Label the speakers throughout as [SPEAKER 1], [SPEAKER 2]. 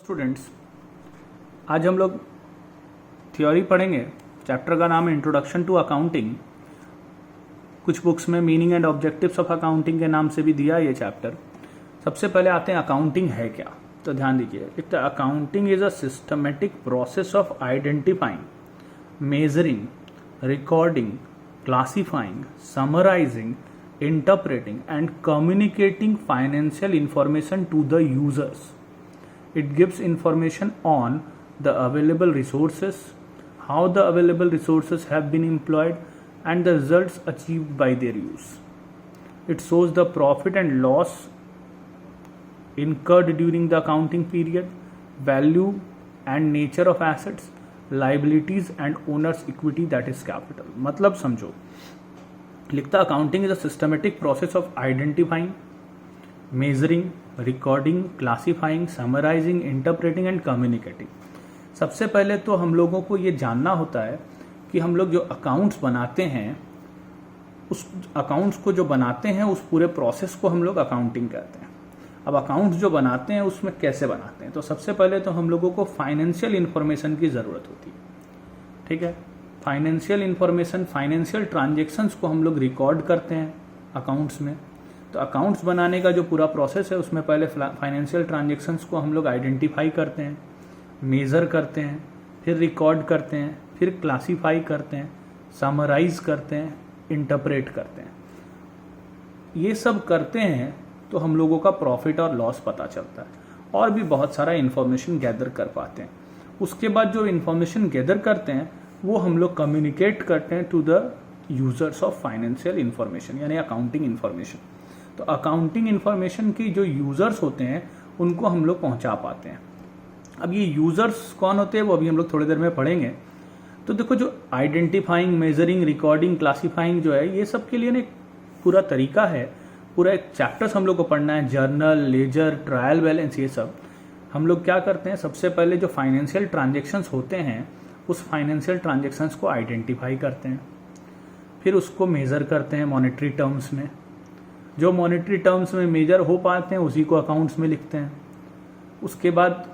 [SPEAKER 1] Students, आज हम लोग थ्योरी पढ़ेंगे। चैप्टर का नाम है इंट्रोडक्शन टू अकाउंटिंग। कुछ बुक्स में meaning and objectives of accounting के नाम से भी दिया ये चैप्टर। सबसे पहले आते हैं अकाउंटिंग है क्या। तो ध्यान दीजिए, लिखता है accounting is a systematic process of identifying, measuring, recording, classifying, summarising, interpreting and communicating financial information to the users. It gives information on the available resources, how the available resources have been employed, and the results achieved by their use. It shows the profit and loss incurred during the accounting period, value and nature of assets, liabilities and owner's equity, that is capital. मतलब समझो, लिखता accounting is a systematic process of identifying, measuring, recording, classifying, summarising, interpreting and communicating. सबसे पहले तो हम लोगों को ये जानना होता है कि हम लोग जो अकाउंट्स बनाते हैं, उस अकाउंट्स को जो बनाते हैं उस पूरे प्रोसेस को हम लोग अकाउंटिंग कहते हैं। अब अकाउंट्स जो बनाते हैं उसमें कैसे बनाते हैं, तो सबसे पहले तो हम लोगों को फाइनेंशियल इंफॉर्मेशन की ज़रूरत होती है। ठीक है, फाइनेंशियल इंफॉर्मेशन, फाइनेंशियल ट्रांजेक्शन्स को हम लोग रिकॉर्ड करते हैं अकाउंट्स में। तो अकाउंट्स बनाने का जो पूरा प्रोसेस है उसमें पहले फाइनेंशियल ट्रांजेक्शन्स को हम लोग आइडेंटिफाई करते हैं, मेज़र करते हैं, फिर रिकॉर्ड करते हैं, फिर क्लासीफाई करते हैं, समराइज करते हैं, इंटरप्रेट करते हैं। ये सब करते हैं तो हम लोगों का प्रॉफिट और लॉस पता चलता है, और भी बहुत सारा इन्फॉर्मेशन गैदर कर पाते हैं। उसके बाद जो इन्फॉर्मेशन गैदर करते हैं वो हम लोग कम्युनिकेट करते हैं to the users of financial information, यानी अकाउंटिंग इंफॉर्मेशन। तो अकाउंटिंग इंफॉर्मेशन की जो यूजर्स होते हैं उनको हम लोग पहुंचा पाते हैं। अब ये यूजर्स कौन होते हैं वो अभी हम लोग थोड़ी देर में पढ़ेंगे। तो देखो, जो आइडेंटिफाइंग, मेजरिंग, रिकॉर्डिंग, क्लासीफाइंग जो है, ये सब के लिए ना एक पूरा तरीका है, पूरा एक चैप्टर्स हम लोग को पढ़ना है। जर्नल, लेजर, ट्रायल बैलेंस, ये सब हम लोग क्या करते हैं, सबसे पहले जो फाइनेंशियल ट्रांजेक्शन्स होते हैं उस फाइनेंशियल ट्रांजेक्शन्स को आइडेंटिफाई करते हैं, फिर उसको मेज़र करते हैं मॉनेटरी टर्म्स में। जो मॉनेटरी टर्म्स में मेजर हो पाते हैं उसी को अकाउंट्स में लिखते हैं। उसके बाद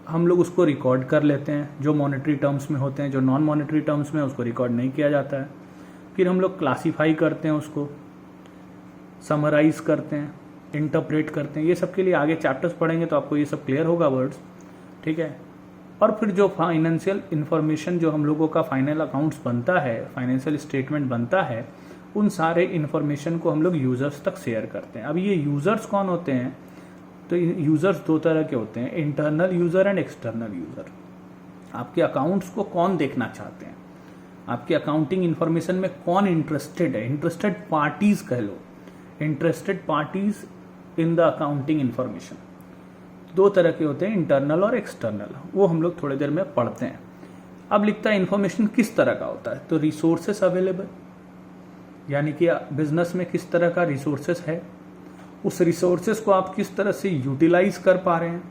[SPEAKER 1] हम लोग उसको रिकॉर्ड कर लेते हैं जो मॉनेटरी टर्म्स में होते हैं। जो नॉन मॉनेटरी टर्म्स में उसको रिकॉर्ड नहीं किया जाता है। फिर हम लोग क्लासीफाई करते हैं, उसको समराइज करते हैं, इंटरप्रेट करते हैं। ये सब के लिए आगे चैप्टर्स पढ़ेंगे तो आपको ये सब क्लियर होगा वर्ड्स। ठीक है, और फिर जो फाइनेंशियल इंफॉर्मेशन, जो हम लोगों का फाइनल अकाउंट्स बनता है, फाइनेंशियल स्टेटमेंट बनता है, उन सारे इन्फॉर्मेशन को हम लोग यूज़र्स तक शेयर करते हैं। अब ये यूज़र्स कौन होते हैं, तो यूज़र्स दो तरह के होते हैं, internal user and external user. आपके अकाउंट्स को कौन देखना चाहते हैं, आपके अकाउंटिंग इन्फॉर्मेशन में कौन इंटरेस्टेड है, इंटरेस्टेड पार्टीज कह लो, interested parties in the accounting information. दो तरह के होते हैं, इंटरनल और एक्सटर्नल। वो हम लोग थोड़ी देर में पढ़ते हैं। अब लिखता है इन्फॉर्मेशन किस तरह का होता है, तो रिसोर्सेस अवेलेबल, यानी कि बिजनेस में किस तरह का रिसोर्सेस है, उस रिसोर्सेस को आप किस तरह से यूटिलाइज कर पा रहे हैं,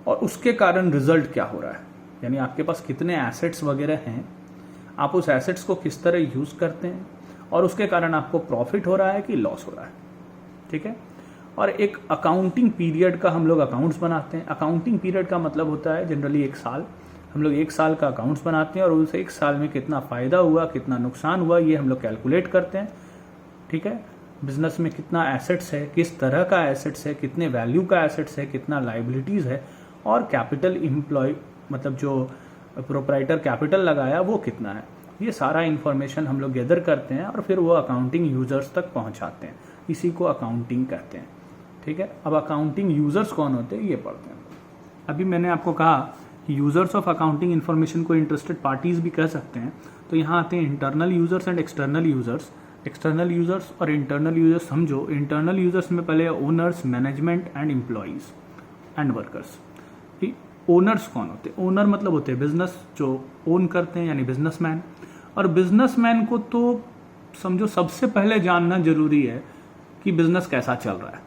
[SPEAKER 1] और उसके कारण रिजल्ट क्या हो रहा है, यानी आपके पास कितने एसेट्स वगैरह हैं, आप उस एसेट्स को किस तरह यूज करते हैं, और उसके कारण आपको प्रॉफिट हो रहा है कि लॉस हो रहा है। ठीक है, और एक अकाउंटिंग पीरियड का हम लोग अकाउंट्स बनाते हैं। अकाउंटिंग पीरियड का मतलब होता है जनरली 1 साल। हम लोग 1 साल का अकाउंट्स बनाते हैं और उस 1 साल में कितना फ़ायदा हुआ, कितना नुकसान हुआ, ये हम लोग कैलकुलेट करते हैं। ठीक है, बिजनेस में कितना एसेट्स है, किस तरह का एसेट्स है, कितने वैल्यू का एसेट्स है, कितना लाइबिलिटीज़ है, और कैपिटल एम्प्लॉय, मतलब जो प्रोप्राइटर कैपिटल लगाया वो कितना है। ये सारा इन्फॉर्मेशन हम लोग गैदर करते हैं और फिर वो अकाउंटिंग यूजर्स तक पहुंचाते हैं। इसी को अकाउंटिंग कहते हैं। ठीक है, अब अकाउंटिंग यूजर्स कौन होते हैं ये पढ़ते हैं। अभी मैंने आपको कहा कि यूजर्स ऑफ अकाउंटिंग इन्फॉर्मेशन को इंटरेस्टेड पार्टीज भी कह सकते हैं। तो यहाँ आते हैं internal users and external users. External users और इंटरनल यूजर्स समझो। इंटरनल यूजर्स में पहले owners, management and employees and workers. Owners कौन होते हैं, ओनर मतलब होते हैं बिजनेस जो ओन करते हैं, यानी बिजनेसमैन। और बिजनेसमैन को तो समझो सबसे पहले जानना जरूरी है कि बिजनेस कैसा चल रहा है।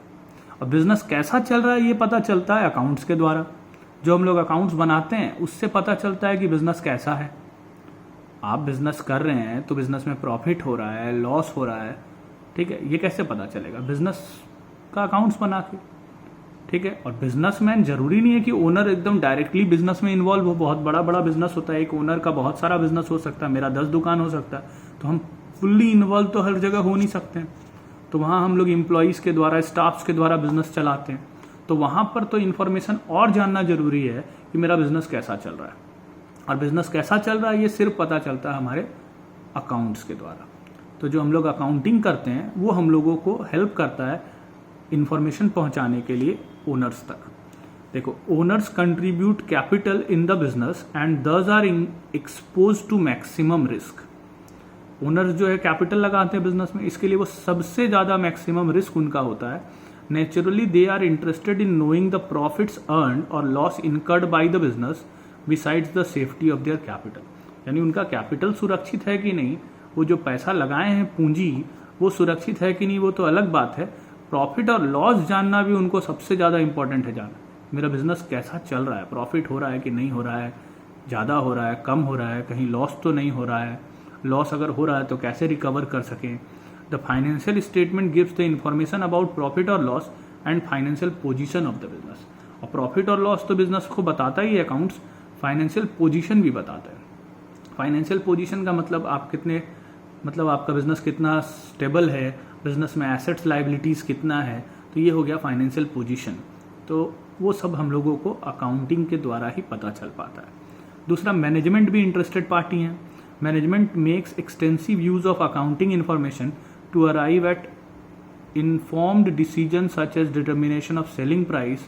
[SPEAKER 1] और बिजनेस कैसा चल रहा है ये पता चलता है अकाउंट्स के द्वारा। जो हम लोग अकाउंट्स बनाते हैं उससे पता चलता है कि बिजनेस कैसा है। आप बिजनेस कर रहे हैं तो बिजनेस में प्रॉफिट हो रहा है, लॉस हो रहा है। ठीक है, ये कैसे पता चलेगा, बिजनेस का अकाउंट्स बना के। ठीक है। और बिजनेसमैन जरूरी नहीं है कि ओनर एकदम डायरेक्टली बिजनेस में इन्वॉल्व हो, बहुत बड़ा बड़ा बिजनेस होता है, एक ओनर का बहुत सारा बिजनेस हो सकता है, मेरा 10 दुकान हो सकता है, तो हम फुल्ली इन्वॉल्व तो हर जगह हो नहीं सकते हैं। तो वहाँ हम लोग एम्प्लॉयज़ के द्वारा, स्टाफ्स के द्वारा बिजनेस चलाते हैं, तो वहाँ पर तो इन्फॉर्मेशन और जानना जरूरी है कि मेरा बिजनेस कैसा चल रहा है। और बिजनेस कैसा चल रहा है ये सिर्फ पता चलता है हमारे अकाउंट्स के द्वारा। तो जो हम लोग अकाउंटिंग करते हैं वो हम लोगों को हेल्प करता है इन्फॉर्मेशन पहुंचाने के लिए ओनर्स तक। देखो, owners contribute capital in the business and thus are expose to maximum risk. Owners जो है कैपिटल लगाते हैं बिजनेस में, इसके लिए वो सबसे ज़्यादा मैक्सिमम रिस्क उनका होता है। Naturally they are interested in knowing the profits earn और loss incurred by the business besides the safety of their capital. यानी उनका कैपिटल सुरक्षित है कि नहीं, वो जो पैसा लगाए हैं पूंजी वो सुरक्षित है कि नहीं, वो तो अलग बात है। प्रॉफिट और लॉस जानना भी उनको सबसे ज़्यादा इंपॉर्टेंट है जानना। मेरा बिजनेस कैसा चल रहा है, प्रॉफिट हो रहा है कि नहीं हो रहा है, ज़्यादा हो रहा है, कम हो रहा है, कहीं लॉस तो नहीं हो रहा है, लॉस अगर हो रहा है तो कैसे रिकवर कर सकें। The financial statement gives the information about profit और loss and financial position of the business. और प्रॉफिट और लॉस तो बिजनेस को बताता ही है अकाउंट्स, फाइनेंशियल पोजीशन भी बताता है। फाइनेंशियल पोजीशन का मतलब आप कितने, मतलब आपका बिजनेस कितना स्टेबल है, बिजनेस में एसेट्स लायबिलिटीज़ कितना है, तो ये हो गया फाइनेंशियल पोजीशन। तो वो सब हम लोगों को अकाउंटिंग के द्वारा ही पता चल पाता है। दूसरा, मैनेजमेंट भी इंटरेस्टेड पार्टी है। Management makes extensive use of accounting information to arrive at informed decision such as determination of selling price,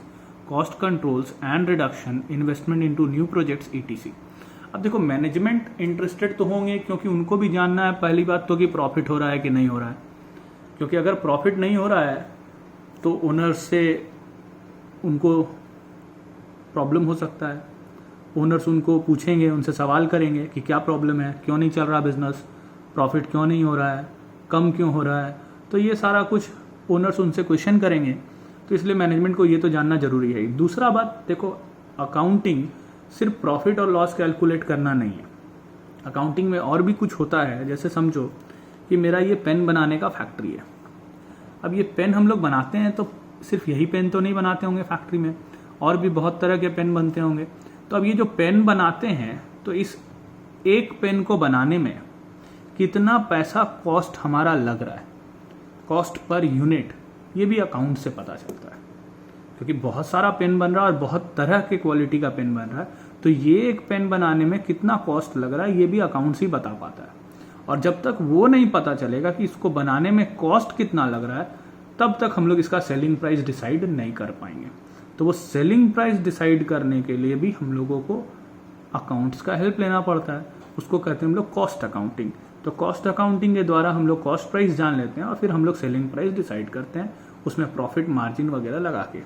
[SPEAKER 1] cost controls and reduction, investment into new projects etc। अब देखो, मैनेजमेंट इंटरेस्टेड तो होंगे क्योंकि उनको भी जानना है पहली बात तो कि प्रॉफिट हो रहा है कि नहीं हो रहा है, क्योंकि अगर प्रॉफिट नहीं हो रहा है तो ओनर से उनको प्रॉब्लम हो सकता है। ओनर्स उनको पूछेंगे, उनसे सवाल करेंगे कि क्या प्रॉब्लम है, क्यों नहीं चल रहा बिजनेस, प्रॉफिट क्यों नहीं हो रहा है, कम क्यों हो रहा है, तो ये सारा कुछ ओनर्स उनसे क्वेश्चन करेंगे। तो इसलिए मैनेजमेंट को ये तो जानना जरूरी है। दूसरा बात, देखो, अकाउंटिंग सिर्फ प्रॉफिट और लॉस कैलकुलेट करना नहीं है, अकाउंटिंग में और भी कुछ होता है। जैसे समझो कि मेरा ये पेन बनाने का फैक्ट्री है। अब ये पेन हम लोग बनाते हैं तो सिर्फ यही पेन तो नहीं बनाते होंगे फैक्ट्री में, और भी बहुत तरह के पेन बनते होंगे। तो अब ये जो पेन बनाते हैं तो इस एक पेन को बनाने में कितना पैसा कॉस्ट हमारा लग रहा है, कॉस्ट पर यूनिट, ये भी अकाउंट से पता चलता है। क्योंकि बहुत सारा पेन बन रहा है और बहुत तरह के क्वालिटी का पेन बन रहा है, तो ये एक पेन बनाने में कितना कॉस्ट लग रहा है ये भी अकाउंट्स ही बता पाता है। और जब तक वो नहीं पता चलेगा कि इसको बनाने में कॉस्ट कितना लग रहा है, तब तक हम लोग इसका सेलिंग प्राइस डिसाइड नहीं कर पाएंगे। तो वो सेलिंग प्राइस डिसाइड करने के लिए भी हम लोगों को अकाउंट्स का हेल्प लेना पड़ता है। उसको कहते हैं हम लोग कॉस्ट अकाउंटिंग। तो कॉस्ट अकाउंटिंग के द्वारा हम लोग कॉस्ट प्राइस जान लेते हैं और फिर हम लोग सेलिंग प्राइस डिसाइड करते हैं, उसमें प्रॉफिट मार्जिन वगैरह लगा के।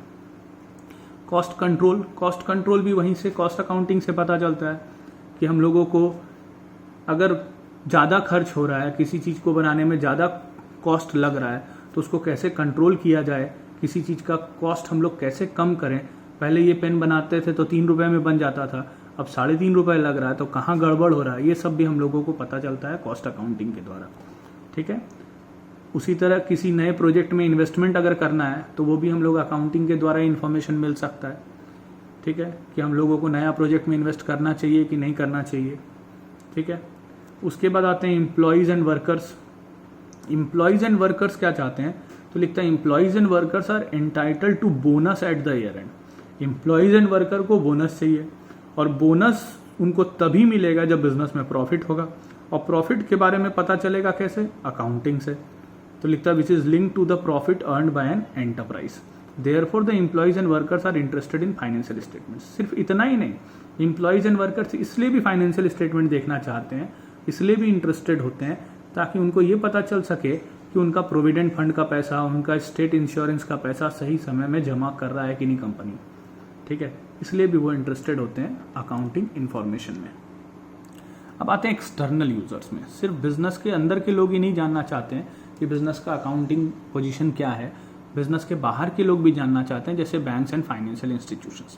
[SPEAKER 1] कॉस्ट कंट्रोल, कॉस्ट कंट्रोल भी वहीं से कॉस्ट अकाउंटिंग से पता चलता है कि हम लोगों को अगर ज़्यादा खर्च हो रहा है, किसी चीज़ को बनाने में ज़्यादा कॉस्ट लग रहा है, तो उसको कैसे कंट्रोल किया जाए, किसी चीज़ का कॉस्ट हम लोग कैसे कम करें। पहले ये पेन बनाते थे तो 3 रुपये में बन जाता था, अब 3.5 रुपये लग रहा है, तो कहाँ गड़बड़ हो रहा है, ये सब भी हम लोगों को पता चलता है कॉस्ट अकाउंटिंग के द्वारा। ठीक है। उसी तरह किसी नए प्रोजेक्ट में इन्वेस्टमेंट अगर करना है तो वो भी हम लोग अकाउंटिंग के द्वारा इन्फॉर्मेशन मिल सकता है। ठीक है, कि हम लोगों को नया प्रोजेक्ट में इन्वेस्ट करना चाहिए कि नहीं करना चाहिए। ठीक है। उसके बाद आते हैं employees and workers. Employees and workers क्या चाहते हैं, तो लिखता है employees and workers are entitled to bonus at the year end. Employees and worker को बोनस चाहिए, और बोनस उनको तभी मिलेगा जब बिजनेस में प्रॉफिट होगा। और प्रॉफिट के बारे में पता चलेगा कैसे, अकाउंटिंग से। तो लिखता है which is link to the profit earned by an enterprise. Therefore the employees and workers are interested in financial statement. सिर्फ इतना ही नहीं, एम्प्लॉयज एंड वर्कर्स इसलिए भी फाइनेंशियल स्टेटमेंट देखना चाहते हैं, इसलिए भी इंटरेस्टेड होते हैं ताकि उनको ये पता चल सके कि उनका प्रोविडेंट फंड का पैसा, उनका स्टेट इंश्योरेंस का पैसा सही समय में जमा कर रहा है कि नहीं कंपनी। ठीक है, इसलिए भी वो इंटरेस्टेड होते हैं अकाउंटिंग इंफॉर्मेशन में। अब आते हैं एक्सटर्नल यूजर्स में। सिर्फ बिजनेस के अंदर के लोग ही नहीं जानना चाहते हैं कि बिजनेस का अकाउंटिंग पोजीशन क्या है, बिजनेस के बाहर के लोग भी जानना चाहते हैं, जैसे बैंक्स एंड फाइनेंशियल इंस्टीट्यूशंस।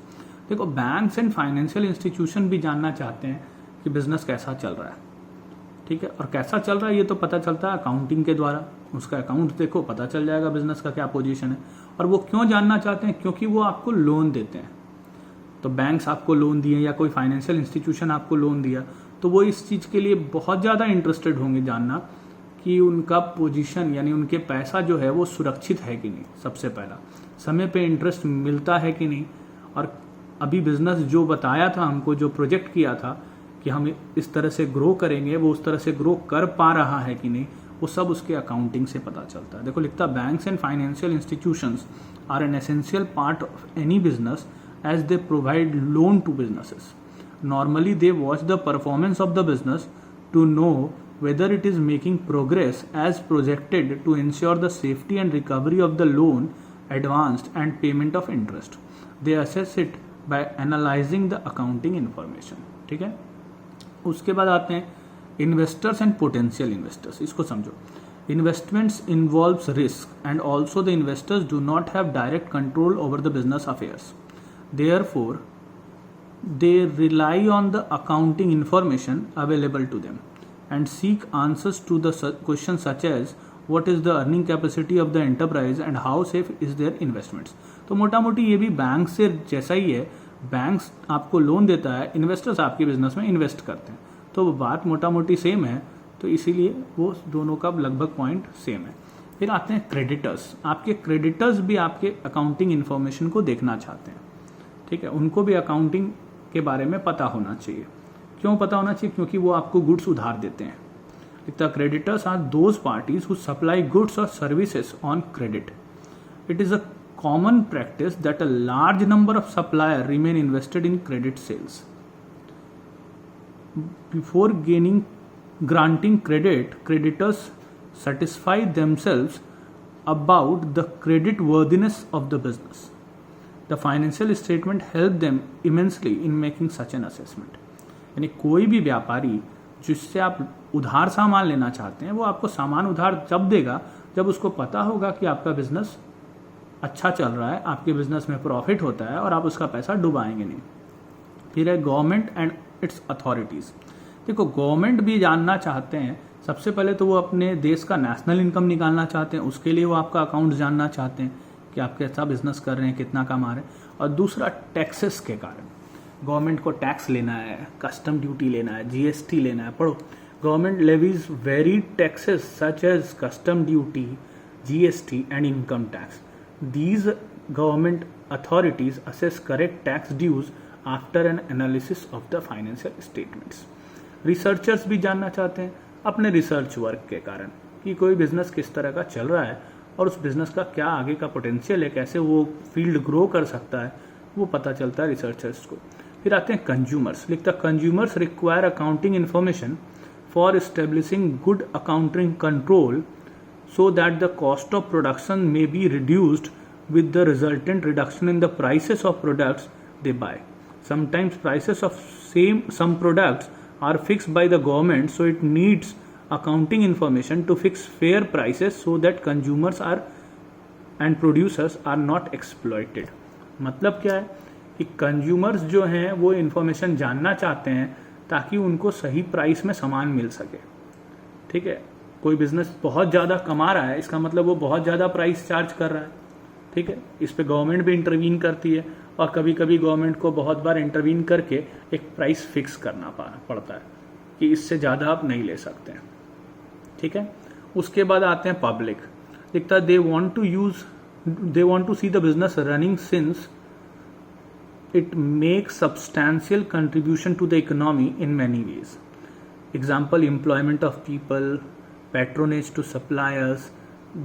[SPEAKER 1] देखो, बैंक्स एंड फाइनेंशियल इंस्टीट्यूशन भी जानना चाहते हैं कि बिजनेस कैसा चल रहा है। ठीक है। और कैसा चल रहा है ये तो पता चलता है अकाउंटिंग के द्वारा, उसका अकाउंट देखो पता चल जाएगा बिजनेस का क्या पोजीशन है। और वो क्यों जानना चाहते हैं, क्योंकि वो आपको लोन देते हैं। तो बैंक्स आपको लोन दिए या कोई फाइनेंशियल इंस्टीट्यूशन आपको लोन दिया, तो वो इस चीज़ के लिए बहुत ज़्यादा इंटरेस्टेड होंगे जानना कि उनका पोजीशन यानी उनके पैसा जो है वो सुरक्षित है कि नहीं, सबसे पहला समय पे इंटरेस्ट मिलता है कि नहीं, और अभी बिजनेस जो बताया था हमको, जो प्रोजेक्ट किया था कि हम इस तरह से ग्रो करेंगे, वो उस तरह से ग्रो कर पा रहा है कि नहीं, वो सब उसके अकाउंटिंग से पता चलता है। देखो लिखता, banks and financial institutions are an essential part of any business as they provide loan to businesses. Normally they watch the performance of the business to know whether it is making progress as projected to ensure the safety and recovery of the loan advanced and payment of interest. They assess it by analyzing the accounting information. ठीक है। उसके बाद आते हैं investors and potential investors. इसको समझो। Investments involves risk and also the investors do not have direct control over the business affairs. Therefore they rely on the accounting information available to them and seek answers to the questions such as what is the earning capacity of the enterprise and how safe is their investments. तो मोटा मोटी ये भी bank से जैसा ही है, banks आपको loan देता है, इन्वेस्टर्स आपके बिजनेस में इन्वेस्ट करते हैं, तो वो बात मोटा मोटी सेम है, तो इसीलिए वो दोनों का लगभग पॉइंट सेम है। फिर आते हैं क्रेडिटर्स। आपके क्रेडिटर्स भी आपके अकाउंटिंग इन्फॉर्मेशन को देखना चाहते हैं, ठीक है, उनको भी अकाउंटिंग के बारे में पता होना चाहिए। क्यों पता होना चाहिए? क्योंकि वो आपको गुड्स उधार देते हैं। The creditors are those parties who supply goods और services on credit. It is a common practice that a large number of supplier remain invested in credit sales before granting credit. Creditors satisfy themselves about the credit worthiness of the business. The financial statement help them immensely in making such an assessment. यानी कोई भी व्यापारी जिससे आप उधार सामान लेना चाहते हैं, वो आपको सामान उधार जब देगा जब उसको पता होगा कि आपका बिजनेस अच्छा चल रहा है, आपके बिजनेस में प्रॉफिट होता है और आप उसका पैसा डुबाएंगे नहीं। फिर है गवर्नमेंट एंड इट्स अथॉरिटीज़। देखो, गवर्नमेंट भी जानना चाहते हैं, सबसे पहले तो वो अपने देश का नेशनल इनकम निकालना चाहते हैं, उसके लिए वो आपका अकाउंट जानना चाहते हैं कि आप कैसा बिजनेस कर रहे हैं, कितना कमा रहे हैं। और दूसरा टैक्सेस के कारण, गवर्नमेंट को टैक्स लेना है, कस्टम ड्यूटी लेना है, जीएसटी लेना है। पढ़ो, government levies very taxes such as custom duty, GST and income tax. These government authorities assess correct tax dues after an analysis of the financial statements. Researchers भी जानना चाहते हैं अपने रिसर्च वर्क के कारण कि कोई बिजनेस किस तरह का चल रहा है और उस बिजनेस का क्या आगे का पोटेंशियल है, कैसे वो फील्ड ग्रो कर सकता है, वो पता चलता है रिसर्चर्स को। फिर आते हैं कंज्यूमर्स। लिखता, consumers require accounting information for establishing good accounting control so that the cost of production may be reduced with the resultant reduction in the prices of products they buy. Sometimes prices of some products are fixed by the government, so it needs accounting information to fix fair prices so that consumers are and producers are not exploited. मतलब क्या है कि consumers जो हैं वो information जानना चाहते हैं ताकि उनको सही प्राइस में सामान मिल सके। ठीक है, कोई बिजनेस बहुत ज़्यादा कमा रहा है, इसका मतलब वो बहुत ज़्यादा प्राइस चार्ज कर रहा है। ठीक है, इस पे गवर्नमेंट भी इंटरवीन करती है और कभी कभी गवर्नमेंट को बहुत बार इंटरवीन करके एक प्राइस फिक्स करना पड़ता है कि इससे ज़्यादा आप नहीं ले सकते हैं। ठीक है, उसके बाद आते हैं पब्लिक। दिखता है they want to see the business running since it make substantial contribution to the economy in many ways. Example, employment of people, patronage to suppliers.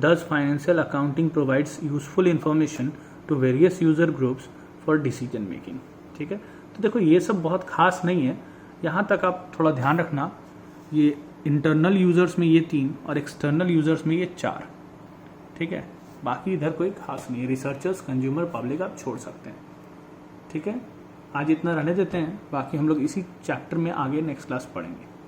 [SPEAKER 1] Thus, financial accounting provides useful information to various user groups for decision making. ठीक है, तो देखो ये सब बहुत खास नहीं है, यहाँ तक आप थोड़ा ध्यान रखना। ये इंटरनल यूजर्स में ये 3 और एक्सटर्नल यूजर्स में ये 4। ठीक है, बाकी इधर कोई खास नहीं है। रिसर्चर्स, कंज्यूमर, पब्लिक आप छोड़ सकते हैं। ठीक है, आज इतना रहने देते हैं, बाकी हम लोग इसी चैप्टर में आगे नेक्स्ट क्लास पढ़ेंगे।